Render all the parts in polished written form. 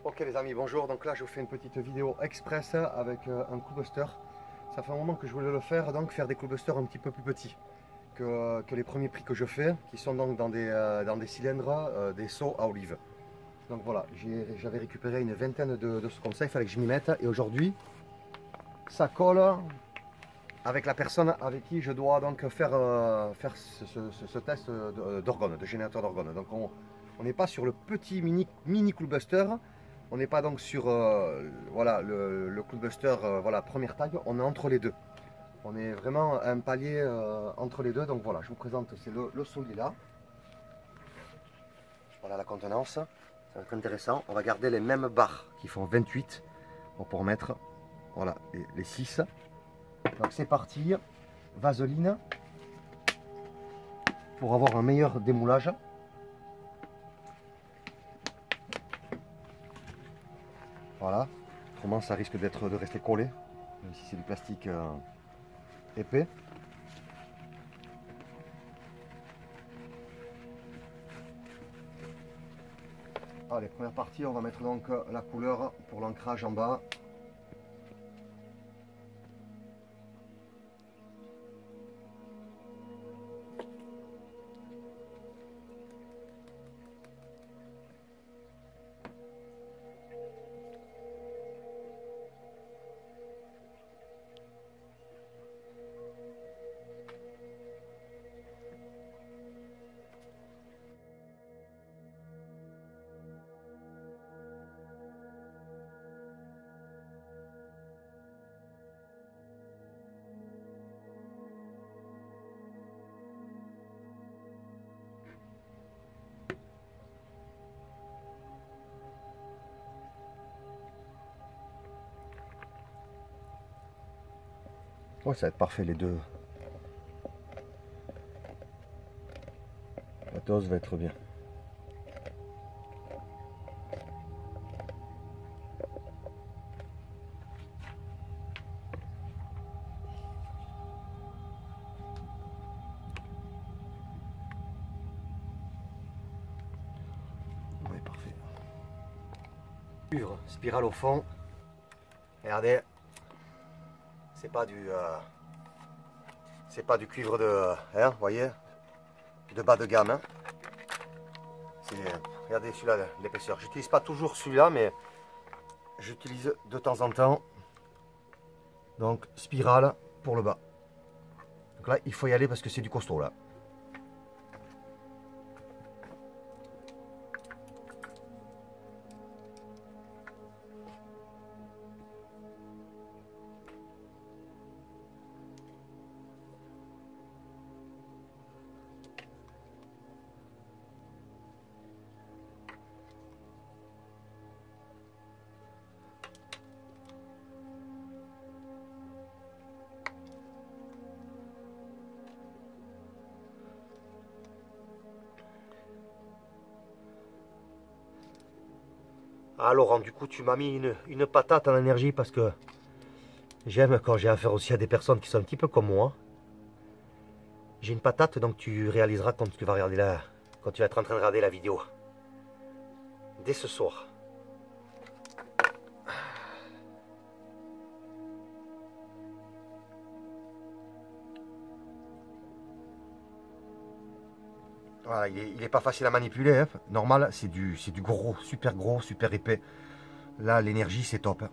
Ok les amis, bonjour. Donc là je vous fais une petite vidéo express avec un Coolbuster. Ça fait un moment que je voulais le faire, donc faire des Coolbusters un petit peu plus petits que les premiers prix que je fais, qui sont donc dans des cylindres, des seaux à olive. Donc voilà, j'avais récupéré une vingtaine de ce comme ça, il fallait que je m'y mette. Et aujourd'hui, ça colle avec la personne avec qui je dois donc faire ce test d'orgone, de générateur d'orgone. Donc on n'est pas sur le petit mini Coolbuster. On n'est pas donc sur voilà, le Coolbuster voilà, première taille, on est entre les deux. On est vraiment un palier entre les deux. Donc voilà, je vous présente, c'est le Solila. Voilà la contenance, ça va être intéressant. On va garder les mêmes barres qui font 28 pour mettre voilà, les 6. Donc c'est parti, vaseline pour avoir un meilleur démoulage. Voilà, autrement ça risque de rester collé, même si c'est du plastique épais. Allez, première partie, on va mettre donc la couleur pour l'ancrage en bas. Ouais, ça va être parfait les deux. La dose va être bien. Ouais, parfait. Cuivre, spirale au fond. Regardez, c'est pas du cuivre de, hein, vous voyez, de bas de gamme. Hein. Regardez celui-là, l'épaisseur. J'utilise pas toujours celui-là, mais j'utilise de temps en temps. Donc spirale pour le bas. Donc là, il faut y aller parce que c'est du costaud là. Ah Laurent, du coup tu m'as mis une patate en énergie parce que j'aime quand j'ai affaire aussi à des personnes qui sont un petit peu comme moi. J'ai une patate, donc tu réaliseras quand tu vas regarder quand tu vas être en train de regarder la vidéo. Dès ce soir. Voilà, il est pas facile à manipuler. Hein. Normal, c'est du gros, super épais. Là, l'énergie, c'est top. Hein.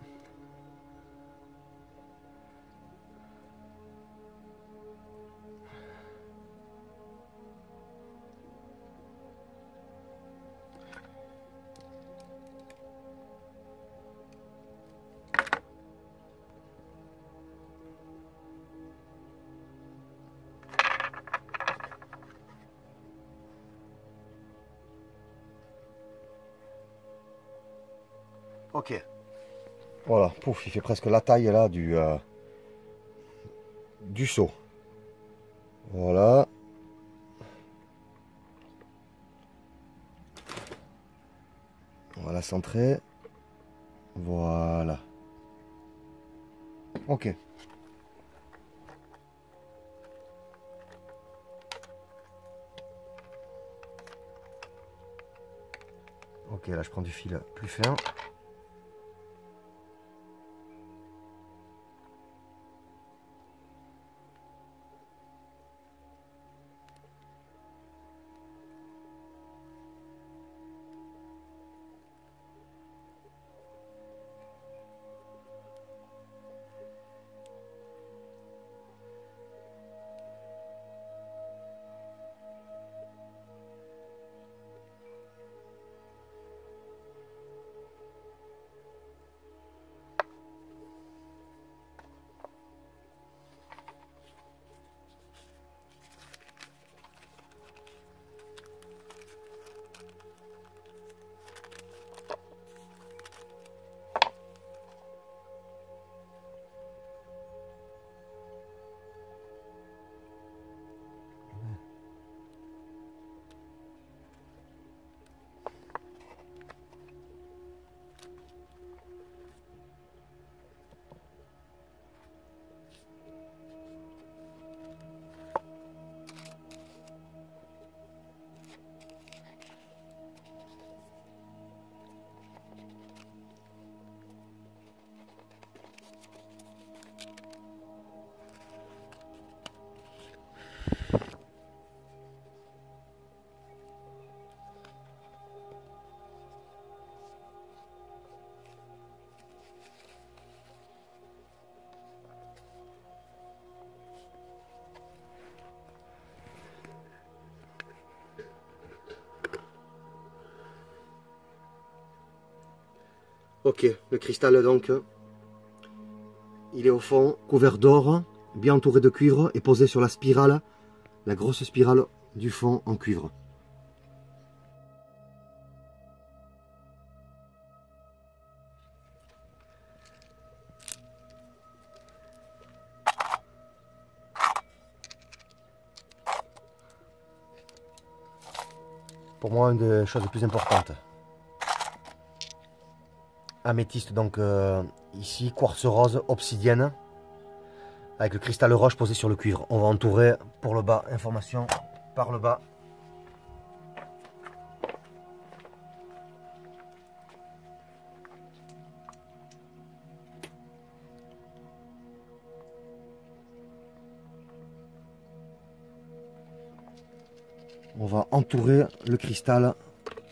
Ok. Voilà, pouf, il fait presque la taille là du seau. Voilà. On va la centrer. Voilà. Ok. Ok, là je prends du fil plus fin. Ok, le cristal donc, il est au fond, couvert d'or, bien entouré de cuivre et posé sur la spirale, la grosse spirale du fond en cuivre. Pour moi, une des choses les plus importantes. Améthyste, donc ici, quartz rose, obsidienne, avec le cristal roche posé sur le cuivre. On va entourer pour le bas, information par le bas. On va entourer le cristal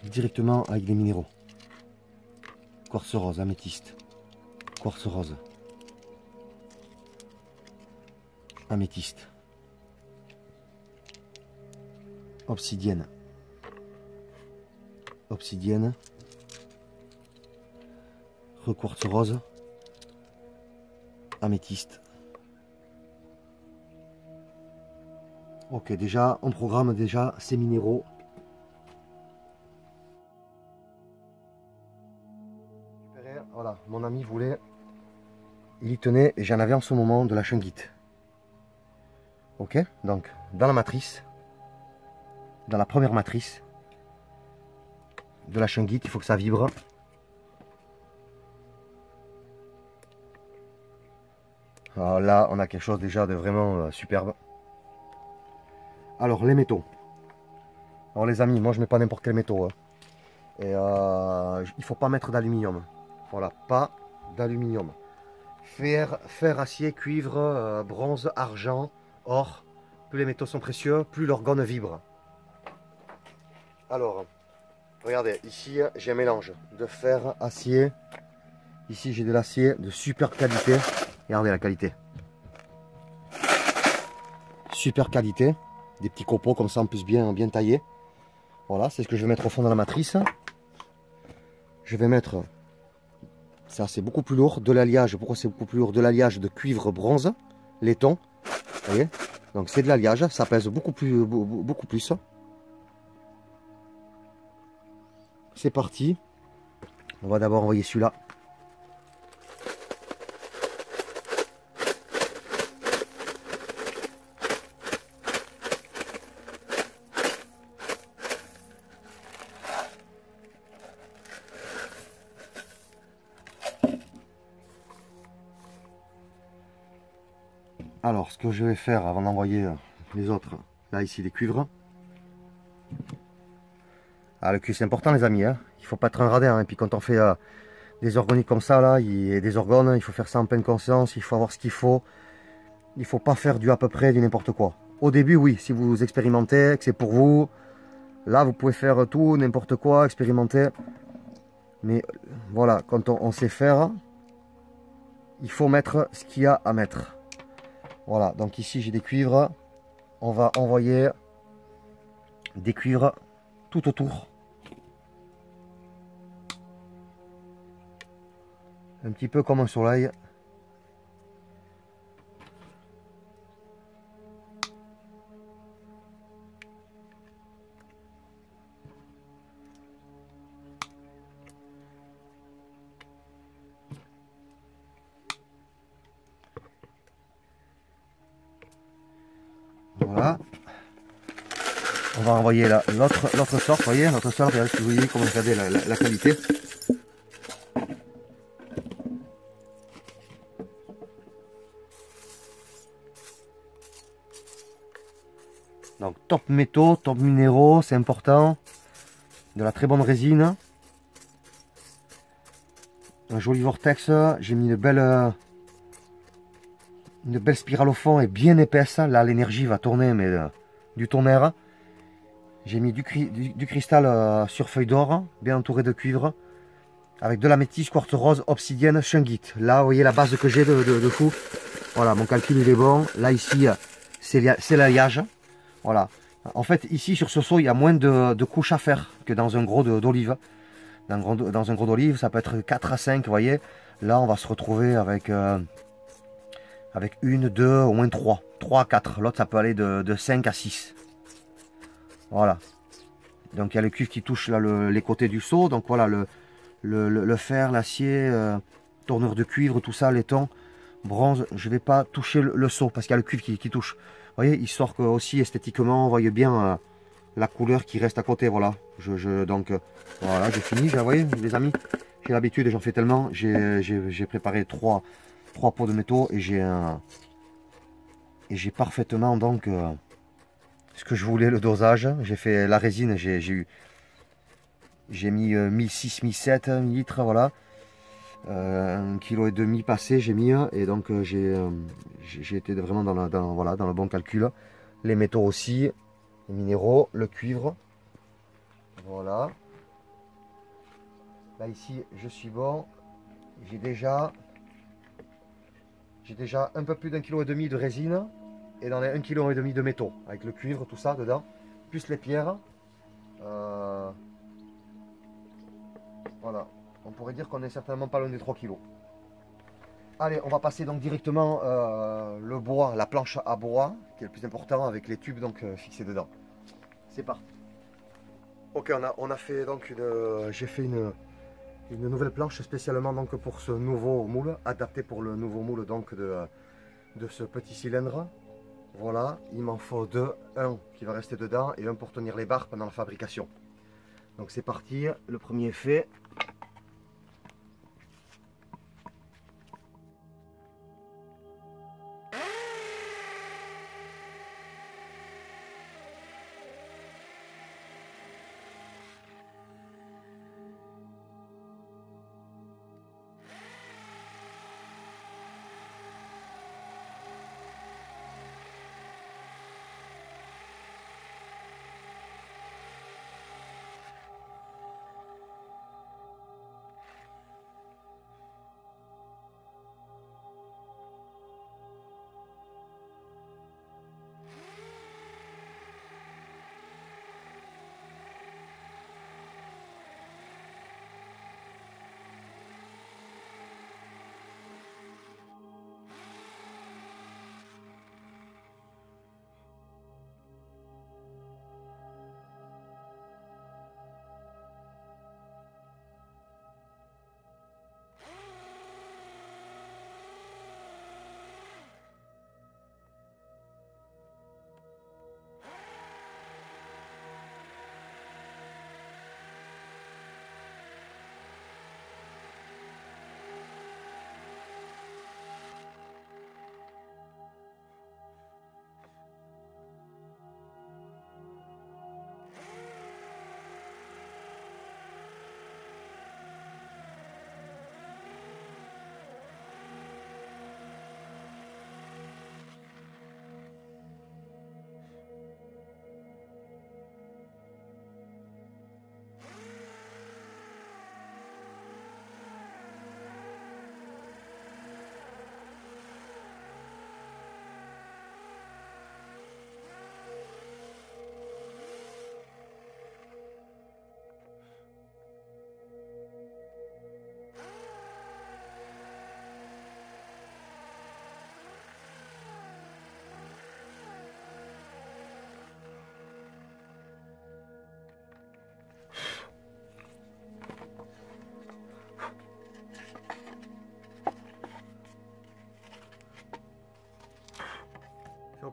directement avec des minéraux. Quartz rose, améthyste, quartz rose, améthyste, obsidienne, obsidienne, quartz rose, améthyste. Ok, déjà, on programme déjà ces minéraux. Voilà, mon ami voulait, il y tenait, et j'en avais en ce moment de la shungite. Ok, donc dans la matrice, dans la première matrice de la shungite, il faut que ça vibre. Alors là, on a quelque chose déjà de vraiment superbe. Alors les métaux. Alors les amis, moi je mets pas n'importe quel métaux. Hein. Et il faut pas mettre d'aluminium. Voilà, pas d'aluminium. Fer, acier, cuivre, bronze, argent, or. Plus les métaux sont précieux, plus l'orgone vibre. Alors, regardez, ici j'ai un mélange de fer, acier. Ici j'ai de l'acier de super qualité. Regardez la qualité. Super qualité. Des petits copeaux comme ça en plus bien taillés. Voilà, c'est ce que je vais mettre au fond de la matrice. Je vais mettre, ça c'est beaucoup plus lourd, de l'alliage. Pourquoi c'est beaucoup plus lourd? De l'alliage de cuivre bronze, laiton. Vous voyez? Donc c'est de l'alliage, ça pèse beaucoup plus. C'est parti. On va d'abord envoyer celui-là. Alors, ce que je vais faire avant d'envoyer les autres, là ici les cuivres. Ah, le cuivre c'est important les amis, hein. Il faut pas être un radin, hein. Et puis quand on fait des organiques comme ça, là, des orgones, il faut faire ça en pleine conscience, il faut avoir ce qu'il faut. Il faut pas faire du à peu près, du n'importe quoi. Au début, oui, si vous expérimentez, que c'est pour vous, là vous pouvez faire tout, n'importe quoi, expérimenter. Mais voilà, quand on sait faire, il faut mettre ce qu'il y a à mettre. Voilà, donc ici j'ai des cuivres. On va envoyer des cuivres tout autour. Un petit peu comme un soleil. Voilà. On va envoyer l'autre sorte, vous voyez, l'autre sorte, si vous voyez comment regardez la qualité. Donc top métaux, top minéraux, c'est important. De la très bonne résine. Un joli vortex, j'ai mis une belle spirale au fond et bien épaisse. Là l'énergie va tourner, mais du tonnerre. J'ai mis du cristal sur feuille d'or, bien entouré de cuivre, avec de la métisse, quartz rose, obsidienne, shungite. Là, vous voyez la base que j'ai de fou. Voilà, mon calcul il est bon. Là, ici, c'est l'alliage. Voilà. En fait, ici, sur ce seau, il y a moins de couches à faire que dans un gros d'olive. Dans un gros d'olive, ça peut être 4 à 5, vous voyez. Là, on va se retrouver avec une, deux, au moins 3. 3 à 4. L'autre, ça peut aller de 5 à 6. Voilà. Donc il y a le cuivre qui touche là les côtés du seau. Donc voilà, le fer, l'acier, tournure de cuivre, tout ça, laiton, bronze. Je ne vais pas toucher le seau parce qu'il y a le cuivre qui touche. Vous voyez, histoire que aussi esthétiquement, on voit bien la couleur qui reste à côté. Voilà. Donc voilà, j'ai fini. Vous voyez, les amis, j'ai l'habitude, j'en fais tellement. J'ai préparé trois pots de métaux et j'ai parfaitement donc ce que je voulais, le dosage. J'ai fait la résine, j'ai mis 1006, 1007 litres, voilà. 1,5 kg passé, j'ai mis, et donc j'ai été vraiment voilà, dans le bon calcul. Les métaux aussi, les minéraux, le cuivre. Voilà. Là ici, je suis bon. J'ai déjà un peu plus d'1,5 kg de résine. Et dans les 1,5 kg de métaux, avec le cuivre, tout ça dedans, plus les pierres. Voilà, on pourrait dire qu'on n'est certainement pas loin des 3 kg. Allez, on va passer donc directement le bois, la planche à bois, qui est le plus important, avec les tubes donc fixés dedans. C'est parti. Ok, on a fait donc j'ai fait une nouvelle planche spécialement donc pour ce nouveau moule, adapté pour le nouveau moule donc de ce petit cylindre. Voilà, il m'en faut deux, un qui va rester dedans et un pour tenir les barres pendant la fabrication. Donc c'est parti, le premier est fait.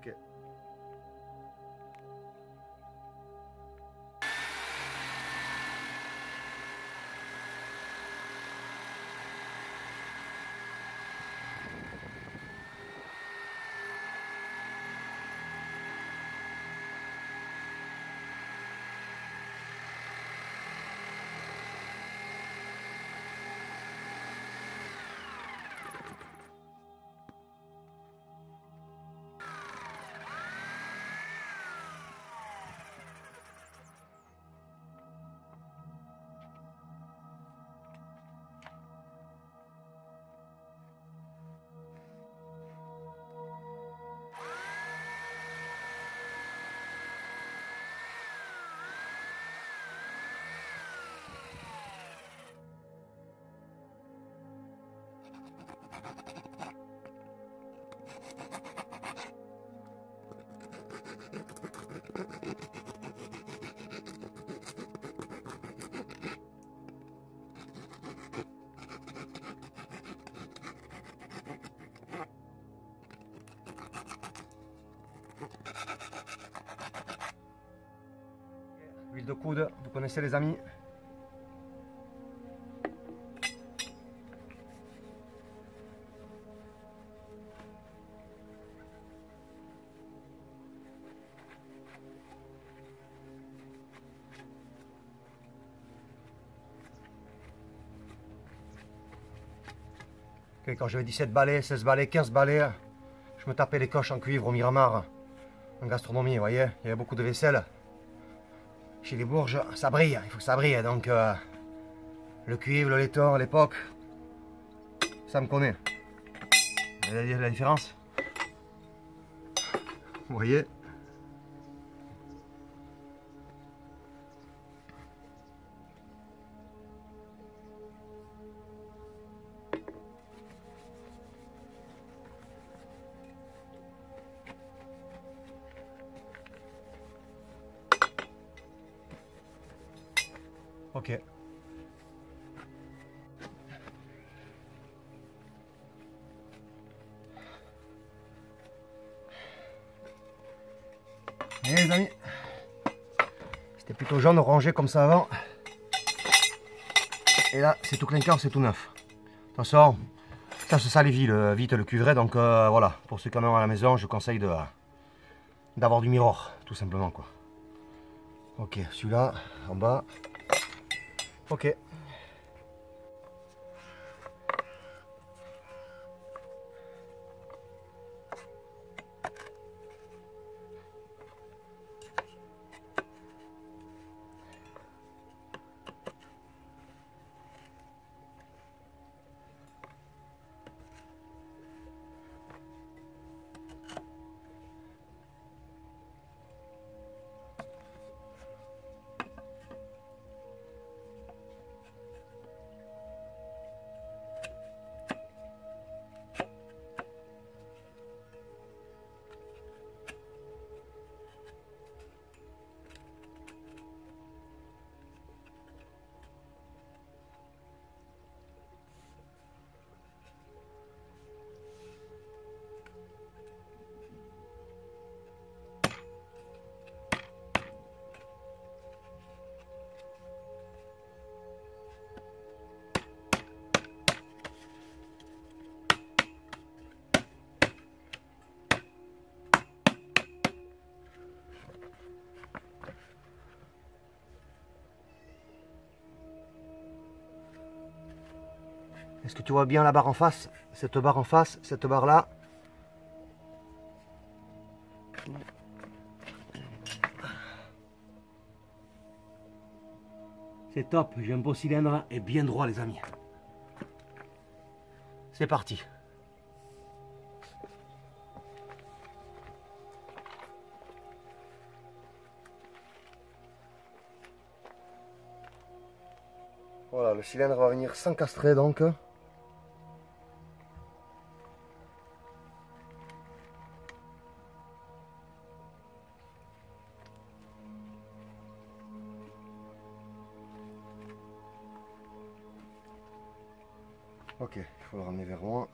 Ok. Huile de coude, vous connaissez les amis. Okay, quand j'avais 17 balais, 16 balais, 15 balais, je me tapais les coches en cuivre au Miramar, en gastronomie, vous voyez. Il y avait beaucoup de vaisselle. Chez les Bourges, ça brille, il faut que ça brille. Donc, le cuivre, le laiton à l'époque, ça me connaît. Vous voyez la différence? Vous voyez? Ok. Et les amis, c'était plutôt jaune, orangé comme ça avant. Et là, c'est tout clinquant, c'est tout neuf. Attention, ça se salit vite le cuivré. Donc voilà, pour ceux qui en ont à la maison, je conseille d'avoir du miroir, tout simplement quoi. Ok, celui-là, en bas. Ok. Est-ce que tu vois bien la barre en face? Cette barre en face, cette barre là. C'est top, j'ai un beau cylindre et bien droit les amis. C'est parti. Voilà, le cylindre va venir s'encastrer donc. Ok, il faut le ramener vers moi.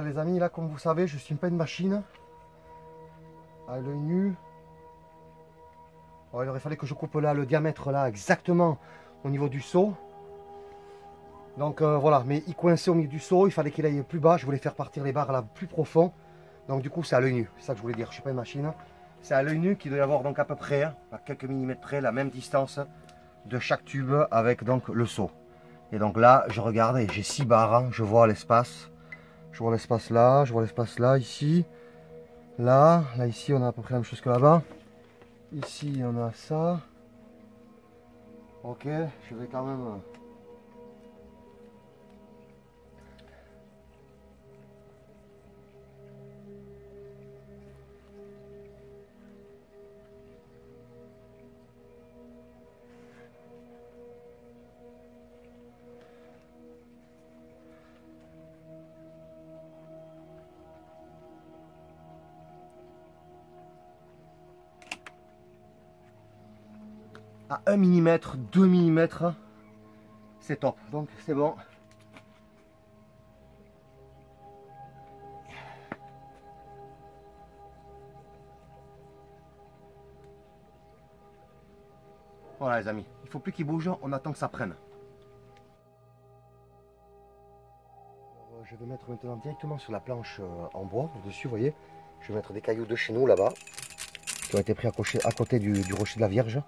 Voilà les amis, là comme vous savez, je suis pas une machine. À l'œil nu. Bon, il aurait fallu que je coupe là le diamètre là exactement au niveau du seau. Donc voilà, mais il coinçait au milieu du seau, il fallait qu'il aille plus bas, je voulais faire partir les barres là plus profond. Donc du coup c'est à l'œil nu, c'est ça que je voulais dire, je suis pas une machine. C'est à l'œil nu qu'il doit y avoir donc à peu près, à quelques millimètres près, la même distance de chaque tube avec donc le seau. Et donc là, je regarde et j'ai 6 barres, hein, je vois l'espace. Je vois l'espace là, je vois l'espace là, ici. Là ici on a à peu près la même chose que là-bas. Ici on a ça. Ok, je vais quand même... à 1 mm, 2 mm, c'est top, donc c'est bon. Voilà les amis, il faut plus qu'il bouge, on attend que ça prenne. Alors, je vais mettre maintenant directement sur la planche en bois, au-dessus, vous voyez. Je vais mettre des cailloux de chez nous là-bas, qui ont été pris à côté du rocher de la Vierge,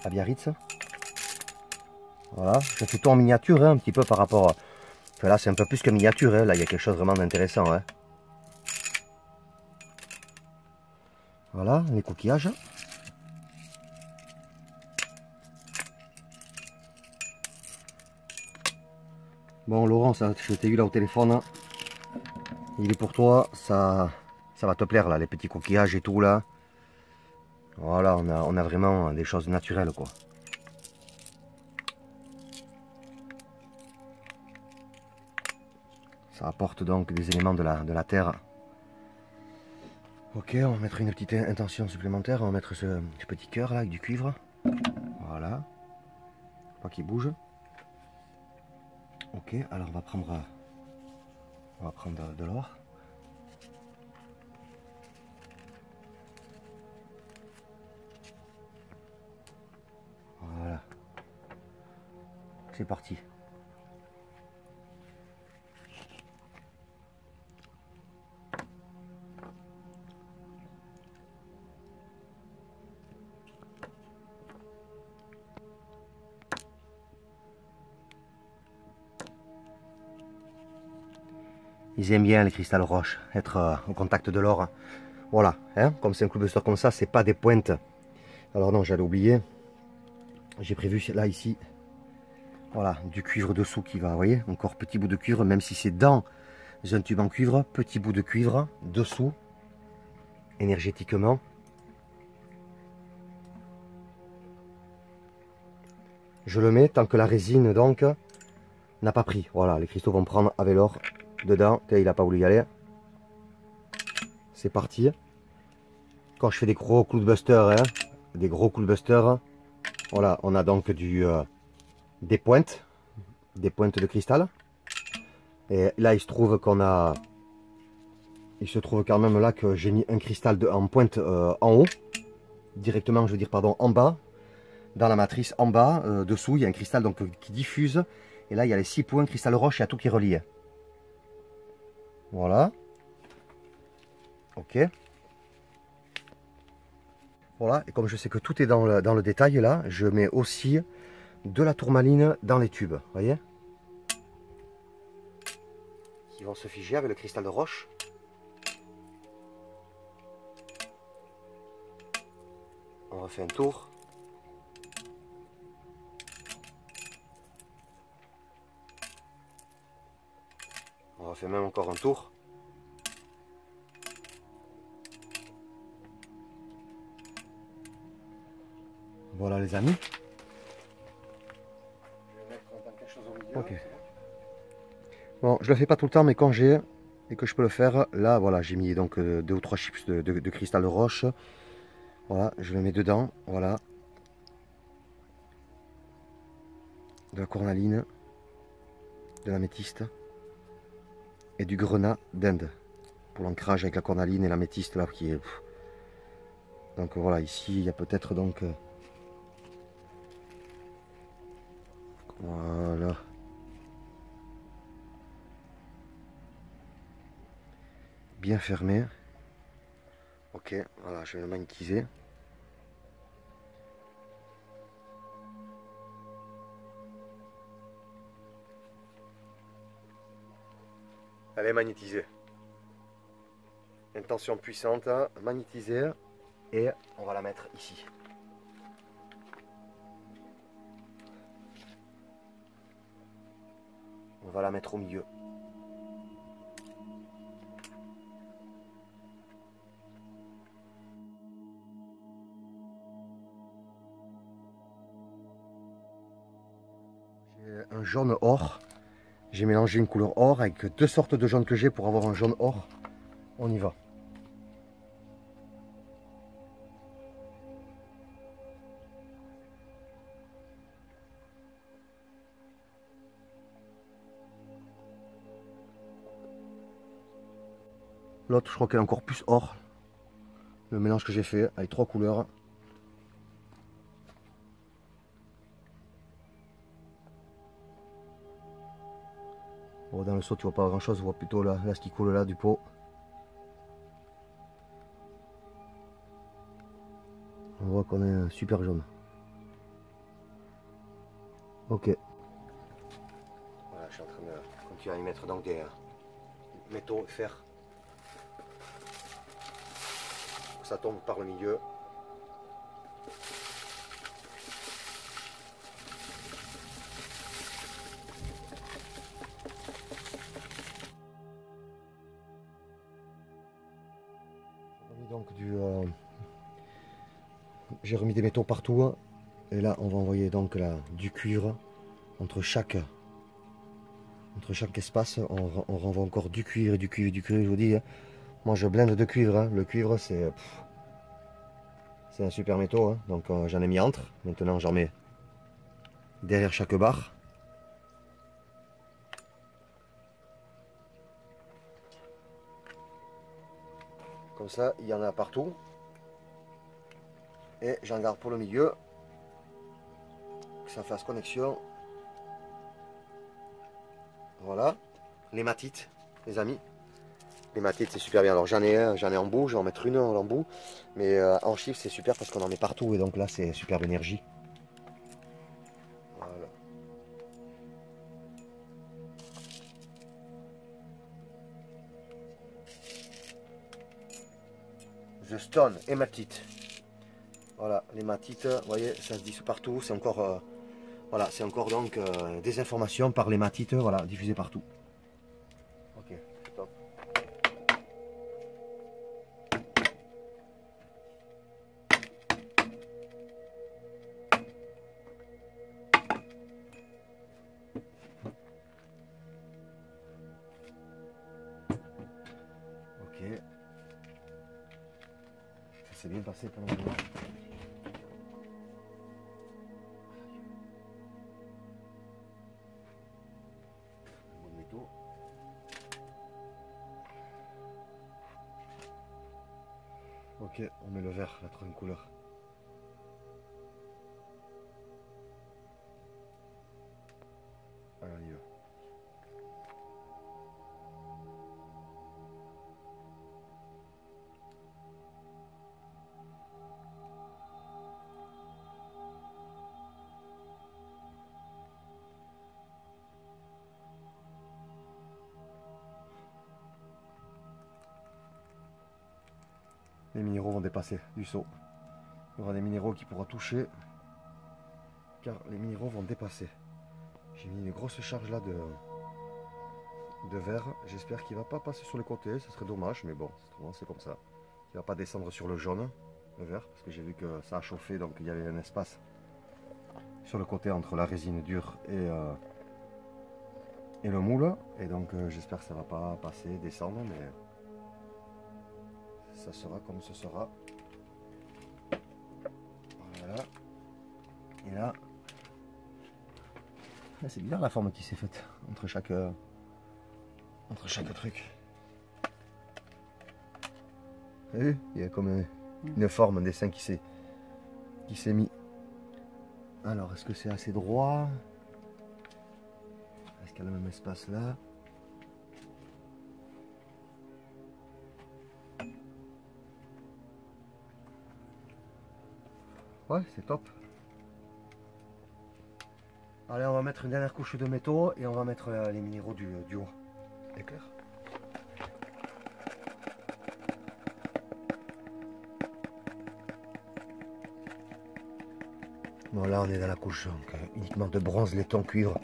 à Biarritz. Voilà, je fais tout en miniature, hein, un petit peu par rapport à... Enfin, là c'est un peu plus que miniature, hein. Là il y a quelque chose vraiment d'intéressant. Hein. Voilà, les coquillages. Bon Laurent, je t'ai eu là au téléphone. Il est pour toi, ça va te plaire là, les petits coquillages et tout là. Voilà, on a vraiment des choses naturelles quoi. Ça apporte donc des éléments de la terre. Ok, on va mettre une petite intention supplémentaire. On va mettre ce petit cœur là avec du cuivre. Voilà. Pas qu'il bouge. Ok, alors on va prendre de l'or. Voilà. C'est parti. Ils aiment bien les cristals roches, être au contact de l'or. Voilà, hein, comme c'est un cluster comme ça, c'est pas des pointes. Alors non, j'allais oublier. J'ai prévu là, ici, voilà, du cuivre dessous qui va, vous voyez, encore petit bout de cuivre, même si c'est dans un tube en cuivre, petit bout de cuivre dessous, énergétiquement. Je le mets tant que la résine, donc, n'a pas pris. Voilà, les cristaux vont prendre avec l'or dedans. Il n'a pas voulu y aller. C'est parti. Quand je fais des gros clous de buster, hein, des gros coups de buster, voilà, on a donc des pointes de cristal. Et là, il se trouve quand même là que j'ai mis un cristal en pointe en haut, directement, je veux dire, pardon, en bas, dans la matrice en bas, dessous, il y a un cristal donc qui diffuse. Et là, il y a les 6 points cristal roche, il y a tout qui est relié. Voilà. Ok. Voilà, et comme je sais que tout est dans le détail là, je mets aussi de la tourmaline dans les tubes, vous voyez, qui vont se figer avec le cristal de roche. On refait un tour. On refait même encore un tour. Voilà les amis. Je vais mettre quelque chose au milieu. Ok. Bon, je le fais pas tout le temps, mais quand j'ai et que je peux le faire, là voilà, j'ai mis donc 2 ou 3 chips de cristal de roche. Voilà, je le mets dedans, voilà. De la cornaline, de l'améthyste. et du grenat d'Inde pour l'ancrage avec la cornaline et l'améthyste là qui est... Donc voilà, ici il y a peut-être donc... Voilà. Bien fermé. Ok, voilà, je vais le magnétiser. Elle est magnétisée. Une tension puissante, magnétisée. Et on va la mettre ici. On va la mettre au milieu. J'ai un jaune or. J'ai mélangé une couleur or avec deux sortes de jaune que j'ai pour avoir un jaune or. On y va. L'autre, je crois qu'elle est encore plus or. Le mélange que j'ai fait avec trois couleurs. Bon, dans le seau, tu vois pas grand chose. Tu vois plutôt là ce qui coule là du pot. On voit qu'on est super jaune. Ok. Voilà, je suis en train de continuer à y mettre donc des métaux, fer. Ça tombe par le milieu. J'ai remis des métaux partout. Hein. Et là, on va envoyer donc là, du cuivre entre chaque espace. On renvoie encore du cuivre, du cuivre, du cuivre. Je vous dis, hein. Moi je blinde de cuivre. Hein. Le cuivre, c'est un super métaux. Hein. Donc j'en ai mis entre. Maintenant, j'en mets derrière chaque barre. Comme ça, il y en a partout. Et j'en garde pour le milieu. Que ça fasse connexion. Voilà. L'hématite, les amis. L'hématite, c'est super bien. Alors j'en ai en bout. Je vais en mettre une en bout. Mais en chiffre, c'est super parce qu'on en met partout. Et donc là, c'est superbe énergie. Voilà. The Stone, hématite. Voilà, l'hématite, vous voyez, ça se dissout partout. C'est encore, voilà, c'est encore donc des informations par l'hématite, voilà, diffusées partout. Ok, top. Ok. Ça s'est bien passé pendant le moment. Bon métaux. Ok, on met le vert, la troisième couleur. Allez, on y va. Les minéraux vont dépasser du seau. Il y aura des minéraux qui pourront toucher, car les minéraux vont dépasser. J'ai mis une grosse charge là de verre. J'espère qu'il ne va pas passer sur le côté, ce serait dommage, mais bon, c'est comme ça. Il ne va pas descendre sur le jaune, le vert, parce que j'ai vu que ça a chauffé, donc il y avait un espace sur le côté entre la résine dure et le moule. Et donc j'espère que ça ne va pas passer, descendre, mais ça sera comme ce sera. Voilà. Et là, c'est bizarre la forme qui s'est faite entre chaque entre chaque truc. Vous avez vu? Il y a comme une forme, un dessin qui s'est mis. Alors, est-ce que c'est assez droit? Est-ce qu'il y a le même espace là? Ouais, c'est top. Allez, on va mettre une dernière couche de métaux et on va mettre les minéraux du haut. C'est clair? Bon, là on est dans la couche donc, uniquement de bronze, laiton, cuivre.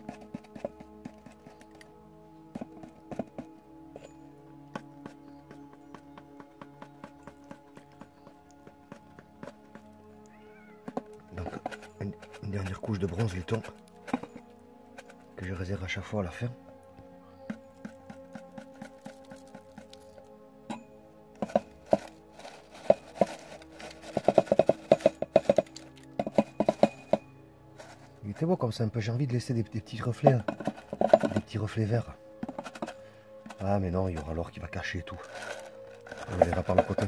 Donc une dernière couche de bronze, laiton que je réserve à chaque fois à la fin. Il était beau comme ça, un peu. J'ai envie de laisser des petits reflets, hein. Des petits reflets verts. Ah mais non, il y aura l'or qui va cacher tout. On verra par le côté.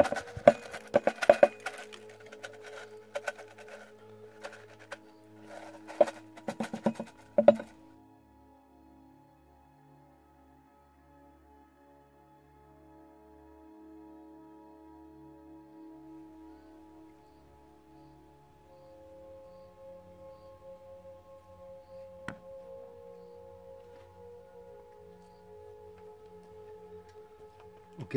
Ok.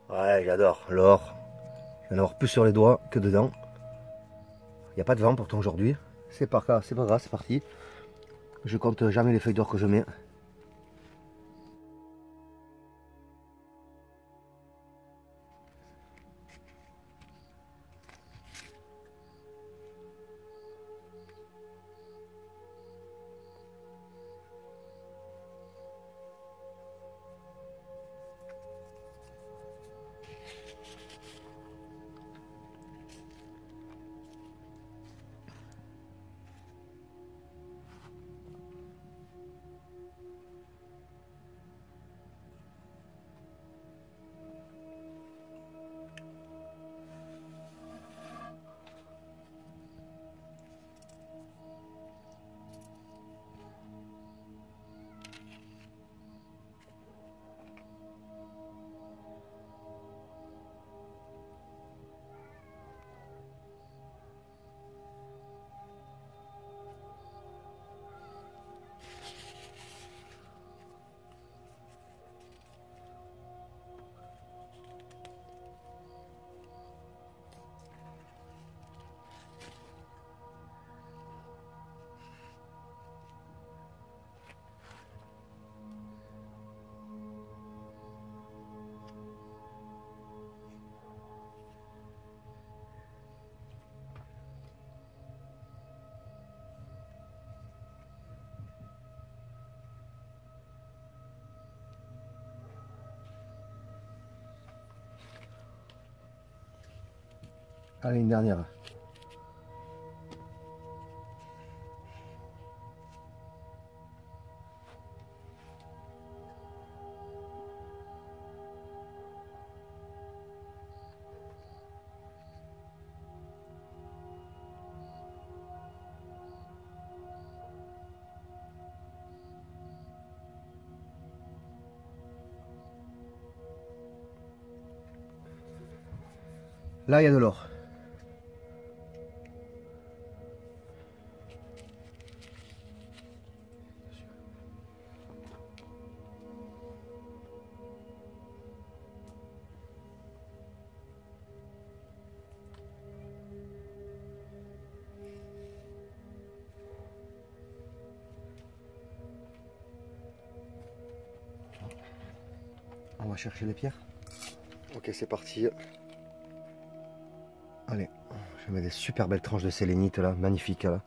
Ouais, j'adore l'or. Je vais en avoir plus sur les doigts que dedans. Il n'y a pas de vent pourtant aujourd'hui. C'est pas grave, c'est parti. Je compte jamais les feuilles d'or que je mets. Allez, une dernière. Là, il y a de l'or. On va chercher les pierres. Ok, c'est parti. Allez, je mets des super belles tranches de sélénite là, magnifiques là.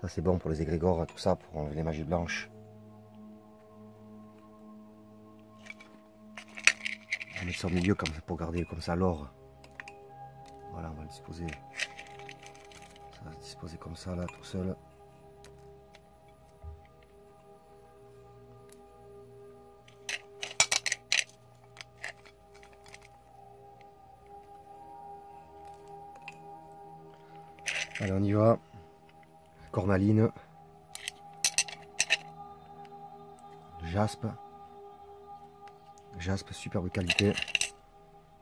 Ça c'est bon pour les égrégores, tout ça, pour enlever les magies blanches. On va mettre ça au milieu comme ça pour garder comme ça l'or. Voilà, on va le disposer. Ça va se disposer comme ça là, tout seul. Allez, on y va. Cornaline. Jaspe. Jaspe, superbe qualité.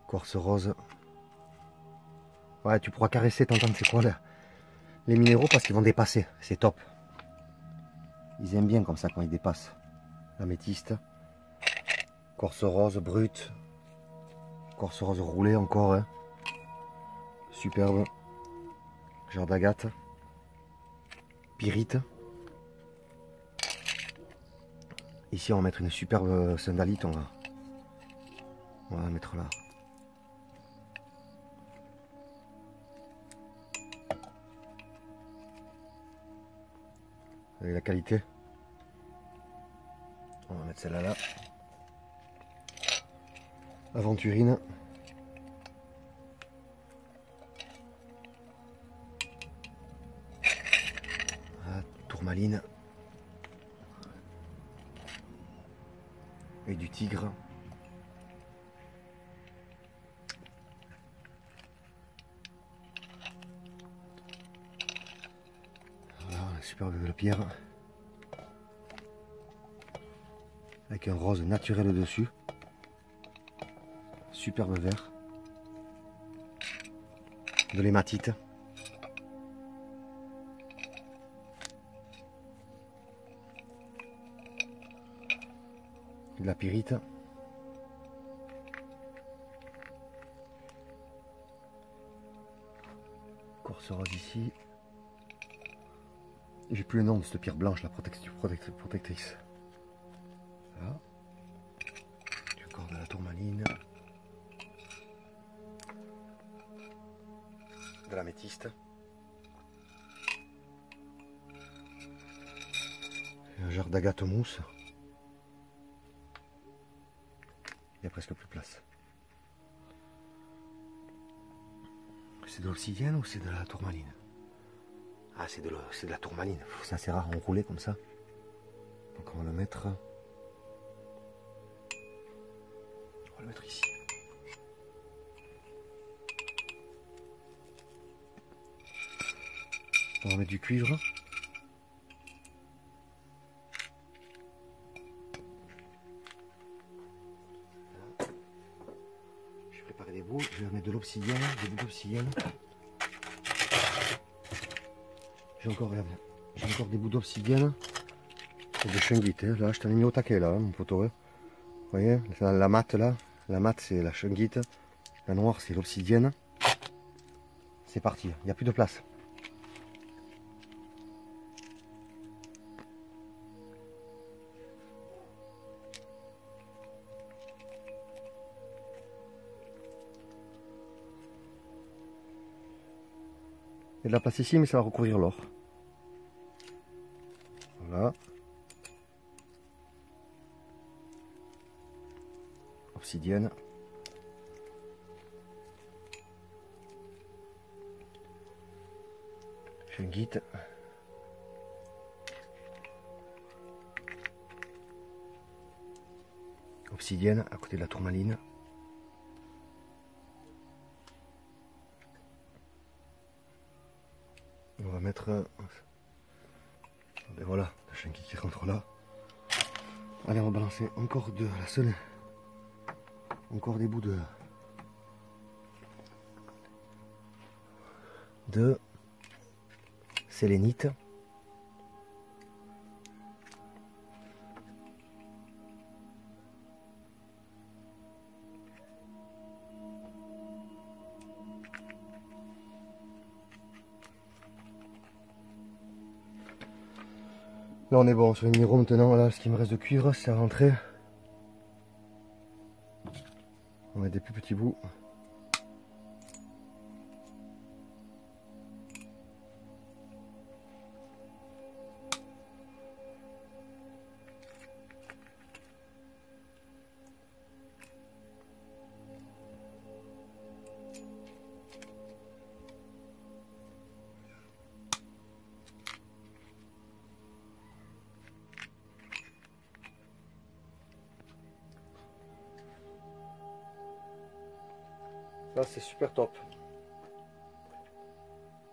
Quartz rose. Ouais, tu pourras caresser, t'entends, c'est quoi là, les minéraux, parce qu'ils vont dépasser. C'est top. Ils aiment bien comme ça quand ils dépassent. L'améthyste. Quartz rose brut. Quartz rose roulé encore. Hein. Superbe. Genre d'agate. Pyrite. Ici on va mettre une superbe sandalite, on va la mettre là. Avec la qualité. On va mettre celle-là là. Aventurine. Ah, tourmaline. Et du tigre. Voilà, superbe de pierre. Avec un rose naturel dessus. Superbe vert. De l'hématite. De la pyrite. Quartz rose ici. J'ai plus le nom de cette pierre blanche, la protectrice. Là. Encore de la tourmaline. De l'améthyste. Un genre d'agate mousse. Il n'y a presque plus de place. C'est de l'obsidienne ou c'est de la tourmaline? Ah, c'est de la tourmaline. Ça c'est rare enroulé comme ça. Donc on va le mettre. On va le mettre ici. On va mettre du cuivre. J'ai préparé des bouts. Je vais mettre de l'obsidienne, des bouts d'obsidienne. J'ai encore des bouts d'obsidienne et de shungite. Là, je t'en ai mis au taquet là, mon poteau. Vous voyez, la mat là, la mat c'est la shungite, la noire c'est l'obsidienne. C'est parti, il n'y a plus de place. Il y a de la place ici, mais ça va recouvrir l'or. Voilà. Obsidienne. Shungite. Obsidienne à côté de la tourmaline. On va mettre, et voilà, la shungite qui rentre là. Allez, on va balancer encore de la seule, encore des bouts de sélénite. Là on est bon sur les minéraux maintenant. Là, ce qui me reste de cuivre, c'est à rentrer. On met des plus petits bouts. Là c'est super top.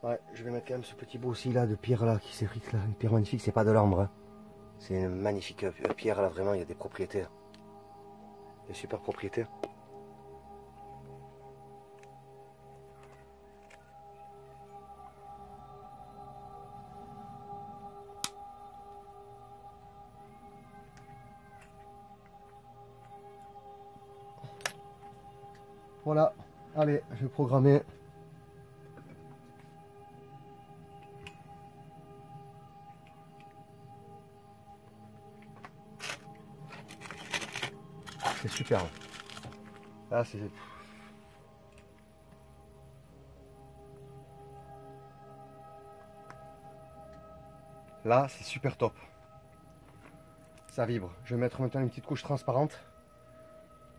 Ouais, je vais mettre quand même ce petit bout aussi là de pierre là qui s'effrite là, une pierre magnifique, c'est pas de l'ambre. Hein. C'est une magnifique pierre là, vraiment il y a des propriétés. Des super propriétés. Voilà, allez, je vais programmer. C'est super. Là, c'est... Là, c'est super top. Ça vibre. Je vais mettre maintenant une petite couche transparente.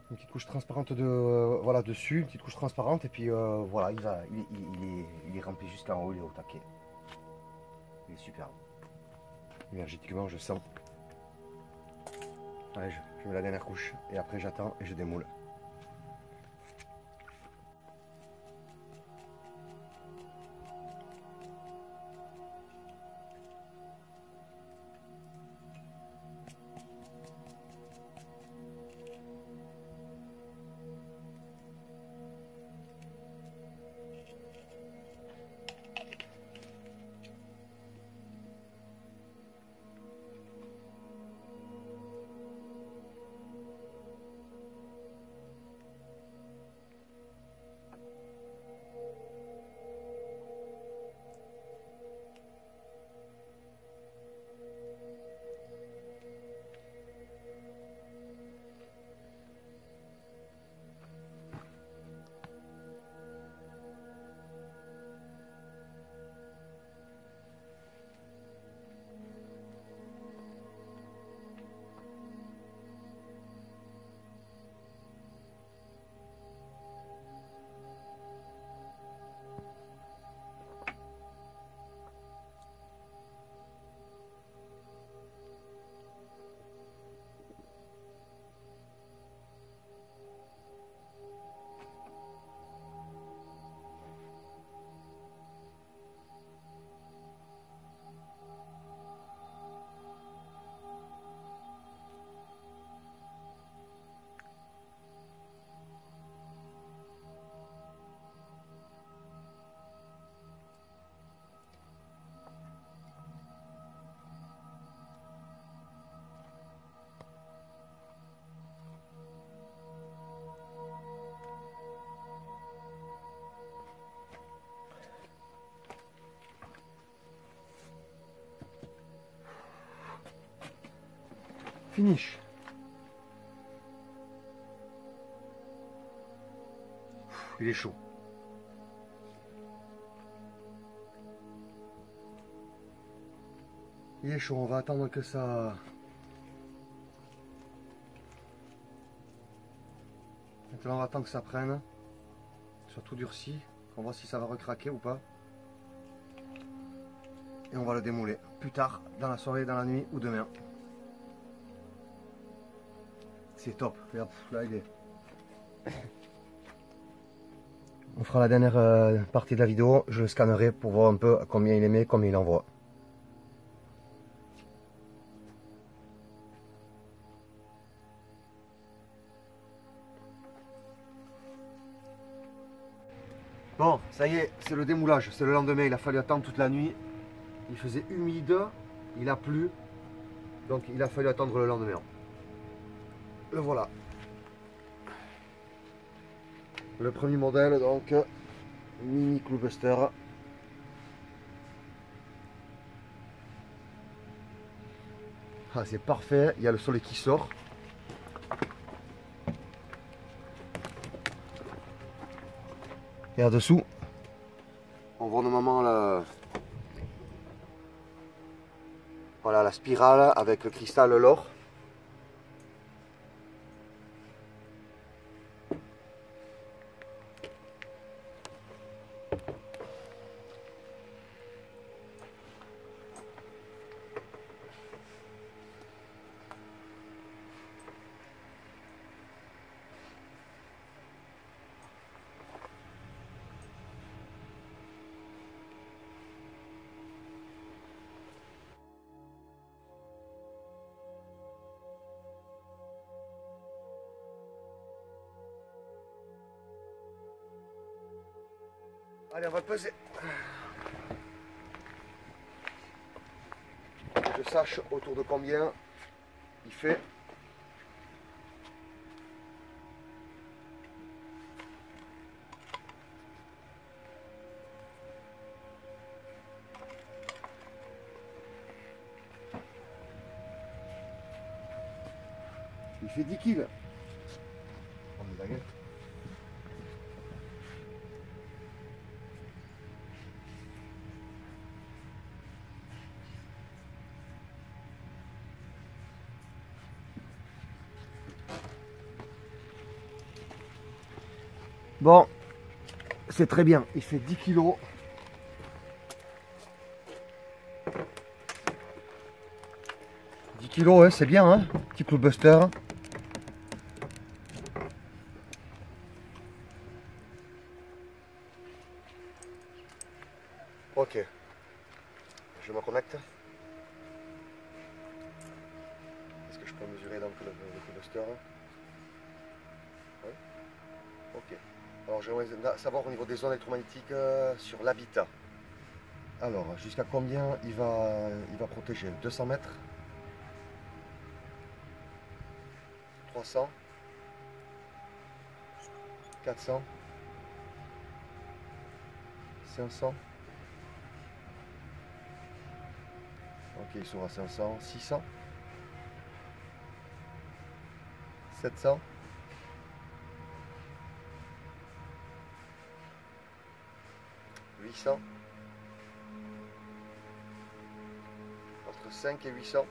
Une petite couche transparente de voilà dessus, une petite couche transparente et puis voilà, il est rempli jusqu'en haut, il est au taquet. Il est superbe. Énergétiquement, je sens. Allez, je mets la dernière couche et après j'attends et je démoule. Finish. Il est chaud. Il est chaud, on va attendre que ça... Maintenant on va attendre que ça prenne, soit tout durci, qu'on voit si ça va recraquer ou pas. Et on va le démouler plus tard, dans la soirée, dans la nuit ou demain. C'est top, regarde, là il est. On fera la dernière partie de la vidéo, je le scannerai pour voir un peu combien il émet, combien il envoie. Bon, ça y est, c'est le démoulage, c'est le lendemain, il a fallu attendre toute la nuit. Il faisait humide, il a plu, donc il a fallu attendre le lendemain. Le voilà. Le premier modèle, donc, mini Clubbuster. Ah, c'est parfait, il y a le soleil qui sort. Et en dessous, on voit normalement voilà, la spirale avec le cristal l'or. Allez, on va peser. Que je sache autour de combien il fait. Il fait 10 kg. On est d'accord. Bon, c'est très bien, il fait 10 kg. Ouais, c'est bien, hein, petit Club Buster. Ok, je me connecte. Est-ce que je peux mesurer donc le Club Buster? Ouais. Ok. Alors j'aimerais savoir au niveau des ondes électromagnétiques sur l'habitat. Alors, jusqu'à combien il va protéger? 200 mètres? 300? 400? 500? Ok, ils sont à 500. 600? 700? 800? Entre 5 et 800?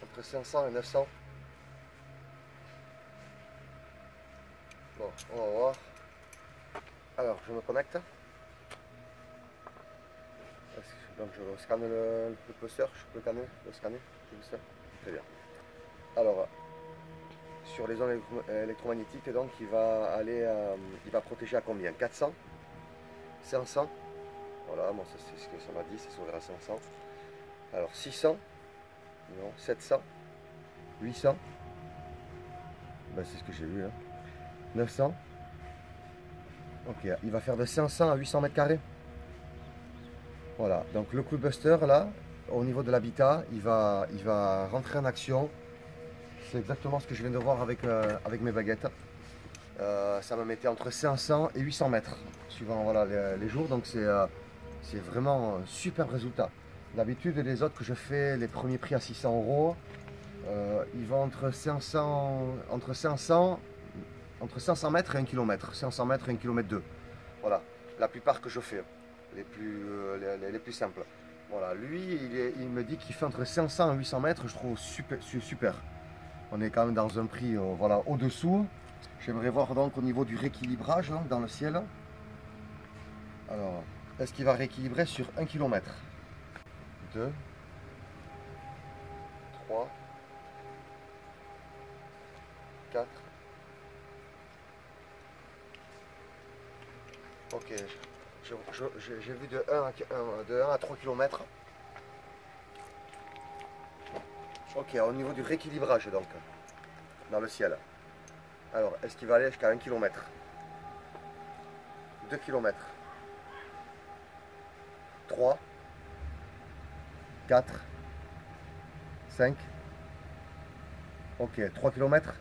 Entre 500 et 900? Bon, on va voir. Alors, je me connecte. Donc, je scanne le poster. Je peux le scanner. Très bien. Alors, sur les ondes électromagnétiques, donc, il va protéger à combien? 400? 500? Voilà, moi, c'est ce que ça m'a dit, c'est s'ouvrir à 500. Alors, 600? Non, 700? 800? Ben, c'est ce que j'ai vu, hein. 900? Ok, il va faire de 500 à 800 mètres carrés. Voilà, donc le Club Buster, là, au niveau de l'habitat, il va rentrer en action. C'est exactement ce que je viens de voir avec mes baguettes. Ça me mettait entre 500 et 800 mètres, suivant voilà, les jours. Donc c'est vraiment un super résultat. D'habitude, les autres que je fais, les premiers prix à 600 €, ils vont entre 500 mètres et 1 km. 500 mètres et 1 km 2. Voilà, la plupart que je fais, les plus simples. Voilà, lui, il me dit qu'il fait entre 500 et 800 mètres, je trouve super. On est quand même dans un prix voilà, au-dessous. J'aimerais voir donc au niveau du rééquilibrage hein, dans le ciel. Alors, est-ce qu'il va rééquilibrer sur 1 km? 2, 3, 4. Ok, j'ai vu de 1 à 3 km. Ok, au niveau du rééquilibrage donc, dans le ciel. Alors, est-ce qu'il va aller jusqu'à 1 km? 2 km? 3, 4, 5. Ok, 3 km?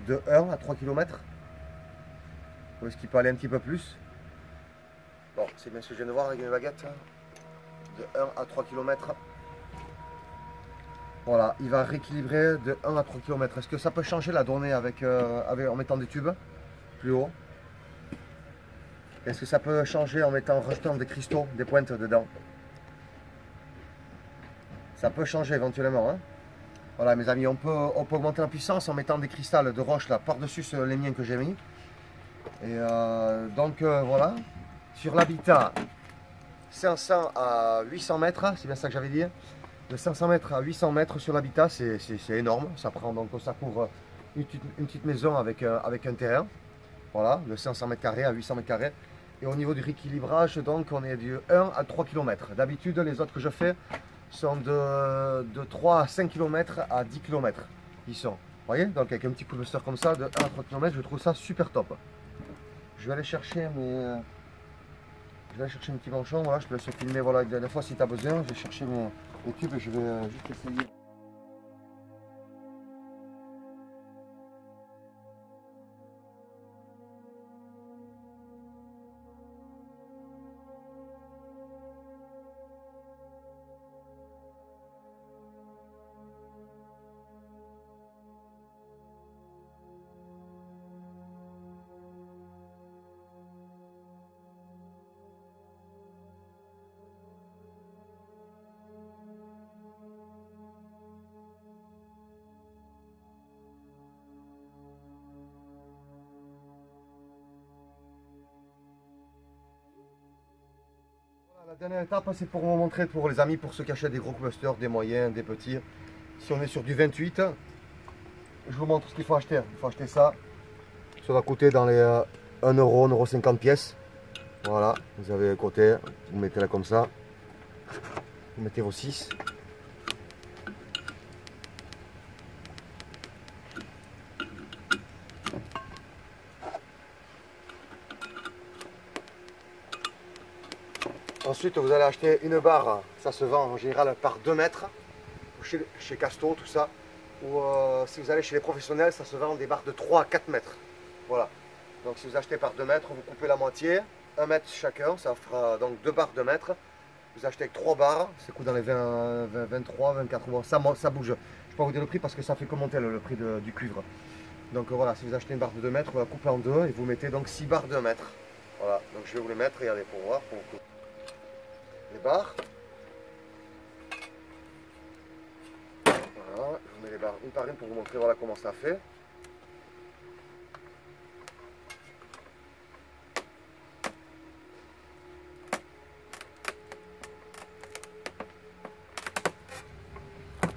De 1 à 3 km? Ou est-ce qu'il peut aller un petit peu plus? Bon, c'est bien ce que je viens de voir avec mes baguettes. De 1 à 3 km. Voilà, il va rééquilibrer de 1 à 3 km. Est-ce que ça peut changer la donnée en mettant des tubes plus haut? Est-ce que ça peut changer en rajoutant des cristaux, des pointes dedans? Ça peut changer éventuellement. Hein. Voilà mes amis, on peut augmenter la puissance en mettant des cristals de roche là par-dessus les miens que j'ai mis. Et donc voilà, sur l'habitat, 500 à 800 mètres, c'est bien ça que j'avais dit. De 500 mètres à 800 mètres sur l'habitat, c'est énorme. Ça prend donc, ça couvre une petite maison avec un terrain. Voilà, de 500 mètres carrés à 800 mètres carrés. Et au niveau du rééquilibrage, donc on est du 1 à 3 km. D'habitude, les autres que je fais sont de 3 à 5 km à 10 km. Ils sont. Vous voyez, donc avec un petit Club Buster comme ça, de 1 à 3 km, je trouve ça super top. je vais aller chercher mes... Je vais aller chercher un petit manchon, voilà, je te laisse filmer, voilà, la fois si tu as besoin, je vais chercher mes tubes et je vais juste essayer. La dernière étape, c'est pour vous montrer pour les amis, pour ceux qui achètent des gros clusters, des moyens, des petits. Si on est sur du 28, je vous montre ce qu'il faut acheter. Il faut acheter ça. Ça va coûter dans les 1 euro, 1,50 € pièce. Voilà, vous avez un côté, vous mettez là comme ça. Vous mettez vos 6. Ensuite, vous allez acheter une barre, ça se vend en général par 2 mètres, chez Casto, tout ça. Ou si vous allez chez les professionnels, ça se vend des barres de 3 à 4 mètres. Voilà. Donc si vous achetez par 2 mètres, vous coupez la moitié, 1 mètre chacun, ça fera donc 2 barres de mètre. Vous achetez avec 3 barres, ça coûte dans les 23, 24 euros, ça bouge. Je ne peux pas vous dire le prix parce que ça fait commenter le prix du cuivre. Donc voilà, si vous achetez une barre de 2 mètres, vous la coupez en deux et vous mettez donc 6 barres de 1 mètre. Voilà, donc je vais vous les mettre, regardez pour voir. Les barres. Voilà, je vous mets les barres une par une pour vous montrer voilà comment ça fait.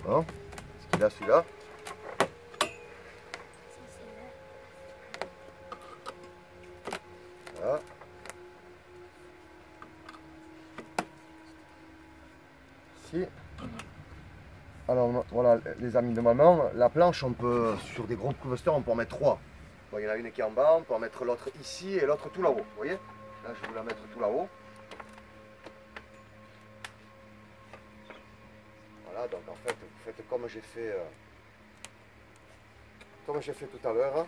Voilà, ce qu'il a celui-là. Voilà. Ici. Alors voilà les amis, normalement la planche on peut, sur des gros clusters on peut en mettre 3. Bon, il y en a une qui est en bas, on peut en mettre l'autre ici et l'autre tout là-haut. Vous voyez? Là je vais vous la mettre tout là-haut. Voilà, donc en fait vous faites comme j'ai fait tout à l'heure.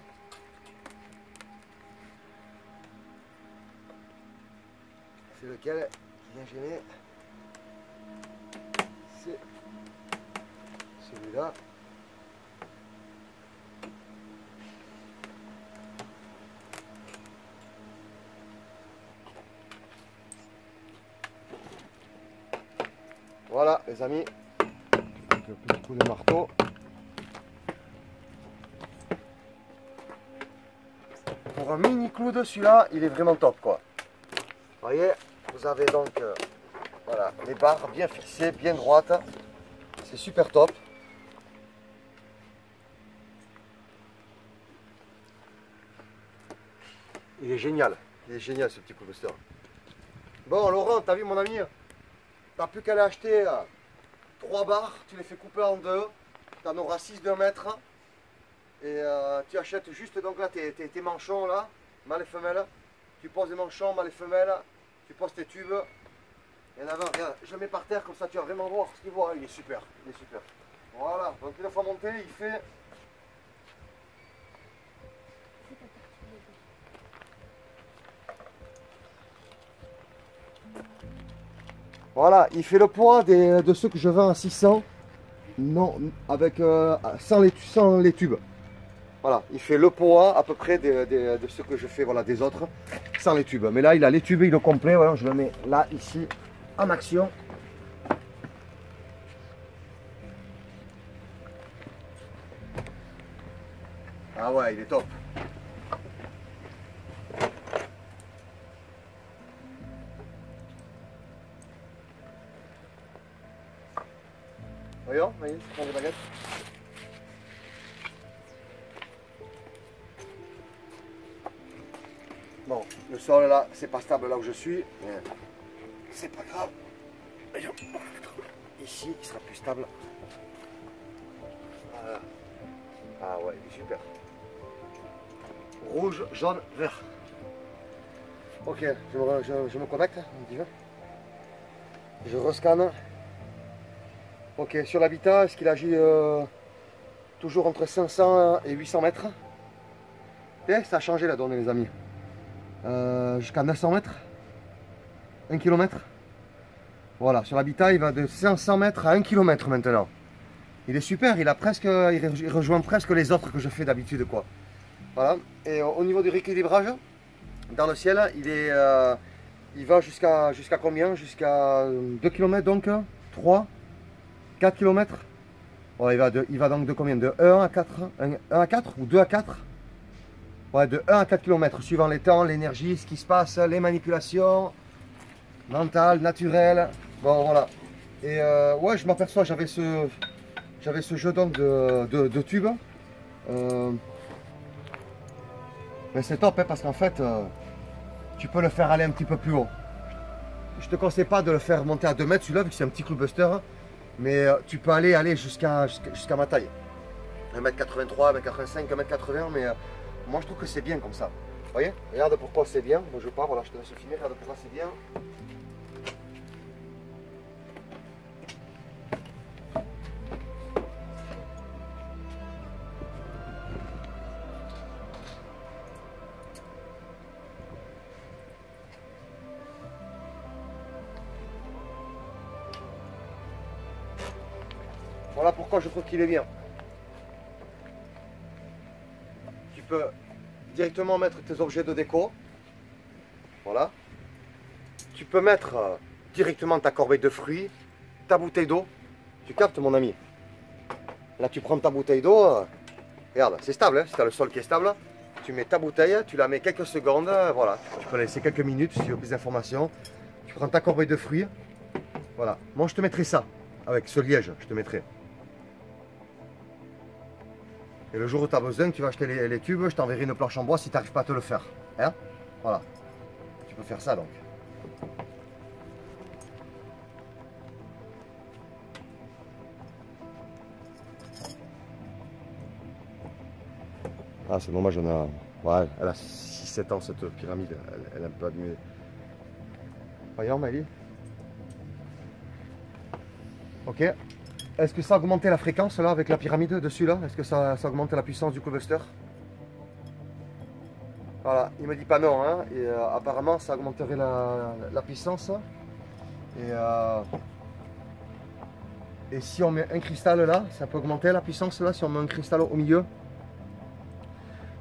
C'est lequel qui vient gêner? C'est celui-là. Voilà les amis, avec un petit coup de marteau. Pour un mini clou de celui-là, il est vraiment top quoi. Vous voyez, vous avez donc voilà, les barres bien fixées, bien droites. C'est super top. Il est génial ce petit cluster. Bon Laurent, t'as vu mon ami? T'as plus qu'à aller acheter 3 barres, tu les fais couper en deux, tu en auras 6 de 1 mètre. Et tu achètes juste donc là tes manchons là, mâles et femelles. Tu poses les manchons, mâles et femelles, tu poses tes tubes. Et en avant, regarde, je le mets par terre comme ça tu vas vraiment voir ce qu'il voit, il est super, il est super. Voilà, donc une fois monté, il fait. Voilà, il fait le poids de ceux que je vends à 600, non, avec, sans les tubes. Voilà, il fait le poids à peu près de ce que je fais voilà, des autres, sans les tubes. Mais là, il a les tubes, il est complet. Voilà, je le mets là, ici, en action. Ah ouais, il est top. Voyons, voyez, c'est des baguettes. Bon, le sol là, c'est pas stable là où je suis, mais c'est pas grave. Voyons. Ici, il sera plus stable. Voilà. Ah ouais, il est super. Rouge, jaune, vert. Ok, je me connecte, je rescanne. Ok, sur l'habitat, est-ce qu'il agit toujours entre 500 et 800 mètres? Et ça a changé la donne les amis. Jusqu'à 900 mètres, 1 km. Voilà, sur l'habitat, il va de 500 mètres à 1 km maintenant. Il est super, il rejoint presque les autres que je fais d'habitude, quoi. Voilà, et au niveau du rééquilibrage, dans le ciel, il va jusqu'à combien? Jusqu'à 2 km donc, 3, 4 km. Voilà, il va donc de combien? De 1 à 4, 1 à 4 ou 2 à 4? Ouais, de 1 à 4 km, suivant les temps, l'énergie, ce qui se passe, les manipulations mentales, naturelles. Bon, voilà. Et ouais, je m'aperçois, j'avais ce jeu donc de tubes. Mais c'est top, hein, parce qu'en fait, tu peux le faire aller un petit peu plus haut. Je te conseille pas de le faire monter à 2 mètres, celui-là, vu que c'est un petit clubbuster. Mais tu peux aller jusqu'à ma taille. 1m83, 1m85, 1m80, mais moi je trouve que c'est bien comme ça. Vous voyez? Regarde pourquoi c'est bien. Moi je pars, voilà, je te laisse filmer, regarde pourquoi c'est bien. Voilà pourquoi je trouve qu'il est bien. Tu peux directement mettre tes objets de déco. Voilà. Tu peux mettre directement ta corbeille de fruits, ta bouteille d'eau. Tu captes mon ami? Là tu prends ta bouteille d'eau. Regarde, c'est stable, hein, si tu as le sol qui est stable. Tu mets ta bouteille, tu la mets quelques secondes. Voilà. Tu peux laisser quelques minutes si tu veux plus d'informations. Tu prends ta corbeille de fruits. Voilà. Moi je te mettrai ça. Avec ce liège, je te mettrai. Et le jour où tu as besoin, tu vas acheter les tubes, je t'enverrai une planche en bois si tu n'arrives pas à te le faire. Hein? Voilà. Tu peux faire ça donc. Ah, c'est dommage, ouais, elle a 6-7 ans cette pyramide, elle est un peu abîmée. Voyons, Maëlie. Ok. Est-ce que ça a augmenté la fréquence là avec la pyramide dessus là? Est-ce que ça a augmenté la puissance du clubbuster? Voilà, il me dit pas non, hein. Et apparemment ça augmenterait la puissance. Et si on met un cristal là, ça peut augmenter la puissance là, si on met un cristal au milieu.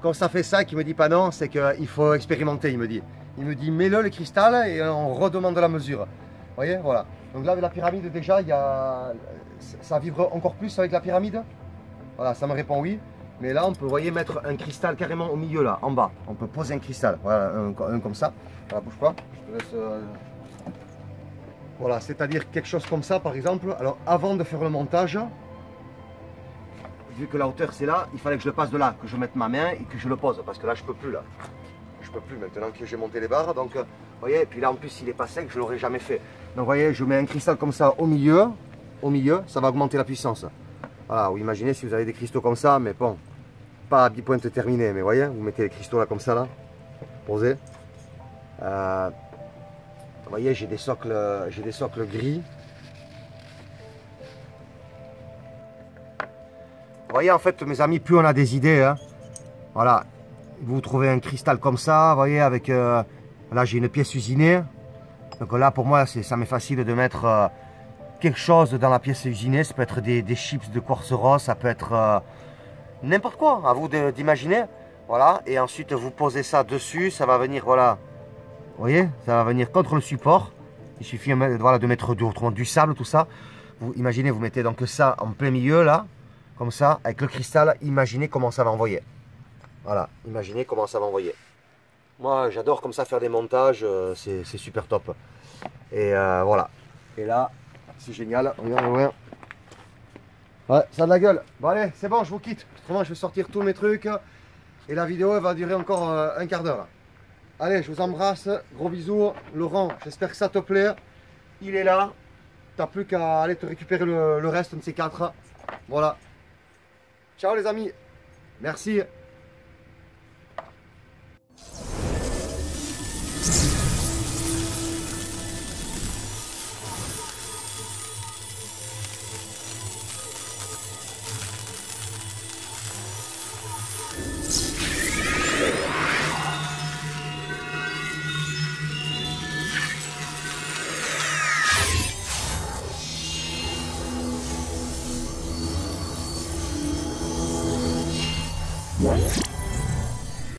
Quand ça fait ça, qu'il me dit pas non, c'est qu'il faut expérimenter, il me dit. Il me dit mets-le le cristal et on redemande la mesure. Vous voyez, voilà. Donc là avec la pyramide déjà, ça vibre encore plus avec la pyramide. Voilà, ça me répond oui. Mais là on peut, vous voyez, mettre un cristal carrément au milieu là, en bas. On peut poser un cristal, voilà, un comme ça. Voilà, bouge pas. Je te laisse, voilà, c'est-à-dire quelque chose comme ça par exemple. Alors avant de faire le montage, vu que la hauteur c'est là, il fallait que je le passe de là, que je mette ma main et que je le pose. Parce que là je peux plus là. Je peux plus maintenant que j'ai monté les barres. Donc vous voyez, et puis là en plus il est pas sec, je l'aurais jamais fait. Donc vous voyez, je mets un cristal comme ça au milieu, ça va augmenter la puissance. Voilà, vous imaginez si vous avez des cristaux comme ça, mais bon, pas à bipointe terminée, mais vous voyez, vous mettez les cristaux là comme ça là, posés. Vous voyez, j'ai des socles gris. Vous voyez, en fait, mes amis, plus on a des idées, hein, voilà, vous trouvez un cristal comme ça, vous voyez, avec, là j'ai une pièce usinée. Donc là, pour moi, ça m'est facile de mettre quelque chose dans la pièce usinée. Ça peut être des chips de quartz rose, ça peut être n'importe quoi, à vous d'imaginer. Voilà, et ensuite vous posez ça dessus, ça va venir, voilà, vous voyez, ça va venir contre le support. Il suffit voilà, de mettre du sable, tout ça. Vous imaginez, vous mettez donc ça en plein milieu là, comme ça, avec le cristal, imaginez comment ça va envoyer. Voilà, imaginez comment ça va envoyer. Moi, j'adore comme ça faire des montages, c'est super top. Et voilà. Et là, c'est génial. Regarde, ouais. Ouais, ça a de la gueule. Bon, allez, c'est bon, je vous quitte. Autrement, je vais sortir tous mes trucs. Et la vidéo, elle va durer encore un quart d'heure. Allez, je vous embrasse. Gros bisous. Laurent, j'espère que ça te plaît. Il est là. T'as plus qu'à aller te récupérer le reste de ces 4. Voilà. Ciao, les amis. Merci. Bye.